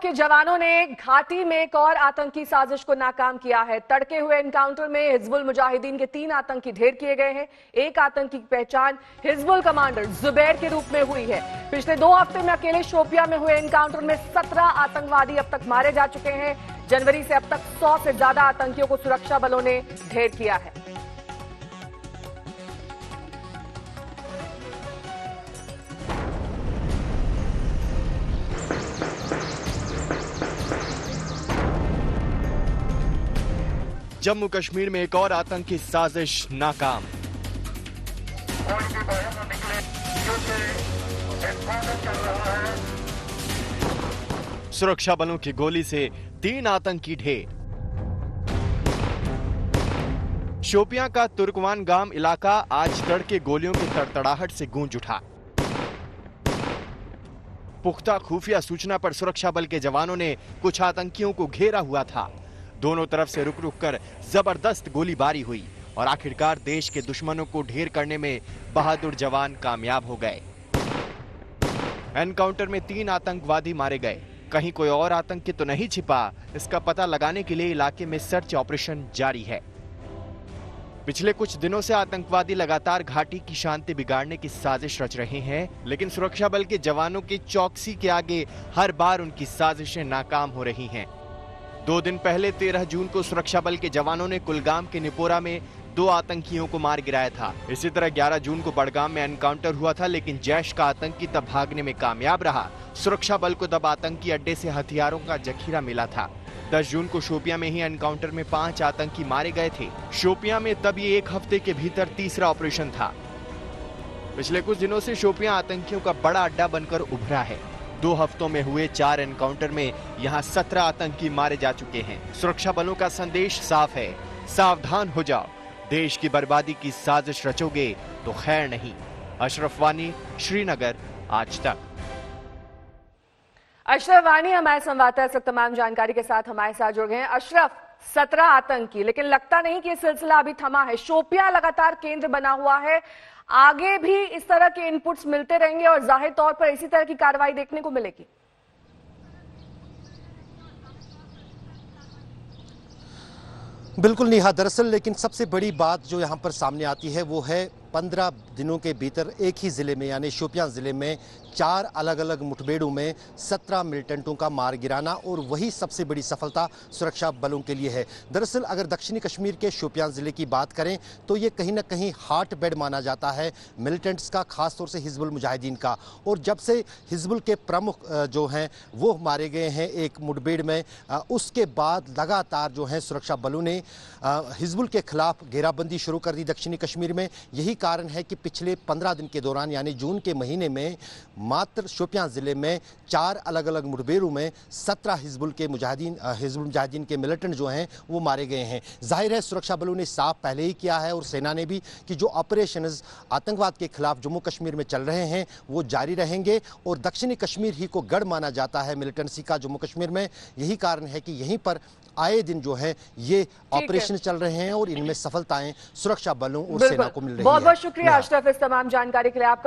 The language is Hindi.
के जवानों ने घाटी में एक और आतंकी साजिश को नाकाम किया है। तड़के हुए एनकाउंटर में हिजबुल मुजाहिदीन के 3 आतंकी ढेर किए गए हैं। एक आतंकी की पहचान हिजबुल कमांडर जुबैर के रूप में हुई है। पिछले 2 हफ्ते में अकेले शोपियां में हुए एनकाउंटर में 17 आतंकवादी अब तक मारे जा चुके हैं। जनवरी से अब तक 100 से ज्यादा आतंकियों को सुरक्षा बलों ने ढेर किया है। जम्मू कश्मीर में एक और आतंकी साजिश नाकाम। सुरक्षा बलों की गोली से 3 आतंकी ढेर। शोपियां का तुर्कवान गांव इलाका आज तड़के गोलियों की तड़तड़ाहट से गूंज उठा। पुख्ता खुफिया सूचना पर सुरक्षा बल के जवानों ने कुछ आतंकियों को घेरा हुआ था। दोनों तरफ से रुक रुक कर जबरदस्त गोलीबारी हुई और आखिरकार देश के दुश्मनों को ढेर करने में बहादुर जवान कामयाब हो गए। एनकाउंटर में 3 आतंकवादी मारे गए। कहीं कोई और आतंकी तो नहीं छिपा, इसका पता लगाने के लिए इलाके में सर्च ऑपरेशन जारी है। पिछले कुछ दिनों से आतंकवादी लगातार घाटी की शांति बिगाड़ने की साजिश रच रहे हैं, लेकिन सुरक्षा बल के जवानों की चौकसी के आगे हर बार उनकी साजिशें नाकाम हो रही हैं। 2 दिन पहले 13 जून को सुरक्षा बल के जवानों ने कुलगाम के निपोरा में 2 आतंकियों को मार गिराया था। इसी तरह 11 जून को बड़गाम में एनकाउंटर हुआ था, लेकिन जैश का आतंकी तब भागने में कामयाब रहा। सुरक्षा बल को तब आतंकी अड्डे से हथियारों का जखीरा मिला था। 10 जून को शोपियां में ही एनकाउंटर में 5 आतंकी मारे गए थे। शोपियां में तब ये 1 हफ्ते के भीतर तीसरा ऑपरेशन था। पिछले कुछ दिनों से शोपियां आतंकियों का बड़ा अड्डा बनकर उभरा है। 2 हफ्तों में हुए 4 एनकाउंटर में यहां 17 आतंकी मारे जा चुके हैं। सुरक्षा बलों का संदेश साफ है, सावधान हो जाओ। देश की बर्बादी की साजिश रचोगे तो खैर नहीं। अशरफ वानी, श्रीनगर, आज तक। अशरफ वानी हमारे संवाददाता इस वक्त तमाम जानकारी के साथ हमारे साथ जुड़ गए हैं। अशरफ, 17 आतंकी, लेकिन लगता नहीं कि ये सिलसिला अभी थमा है। शोपियां लगातार केंद्र बना हुआ है। आगे भी इस तरह के इनपुट्स मिलते रहेंगे और जाहिर तौर पर इसी तरह की कार्रवाई देखने को मिलेगी। बिल्कुल नेहा, दरअसल लेकिन सबसे बड़ी बात जो यहाँ पर सामने आती है वो है 15 दिनों के भीतर एक ही जिले में यानी शोपियां जिले में 4 अलग अलग मुठभेड़ों में 17 मिलिटेंटों का मार गिराना, और वही सबसे बड़ी सफलता सुरक्षा बलों के लिए है। दरअसल अगर दक्षिणी कश्मीर के शोपियां जिले की बात करें तो ये कहीं ना कहीं हार्ट बेड माना जाता है मिलिटेंट्स का, खासतौर से हिजबुल मुजाहिदीन का। और जब से हिजबुल के प्रमुख जो हैं वो मारे गए हैं एक मुठभेड़ में, उसके बाद लगातार जो है सुरक्षा बलों ने हिजबुल के खिलाफ घेराबंदी शुरू कर दी दक्षिणी कश्मीर में। यही कारण है कि पिछले 15 दिन के दौरान यानी जून के महीने में मात्र शोपियां जिले में 4 अलग अलग मुठभेड़ों में 17 हिजबुल मुजाहिदीन के मिलिटेंट जो हैं वो मारे गए हैं। जाहिर है सुरक्षा बलों ने साफ पहले ही किया है और सेना ने भी कि जो ऑपरेशंस आतंकवाद के खिलाफ जम्मू कश्मीर में चल रहे हैं वो जारी रहेंगे, और दक्षिणी कश्मीर ही को गढ़ माना जाता है मिलिटेंसी का जम्मू कश्मीर में। यही कारण है कि यहीं पर आए दिन जो है ये ऑपरेशन चल रहे हैं और इनमें सफलताएं सुरक्षा बलों और सेना को मिल रही है। बहुत बहुत शुक्रिया अशरफ इस तमाम जानकारी के लिए आपका।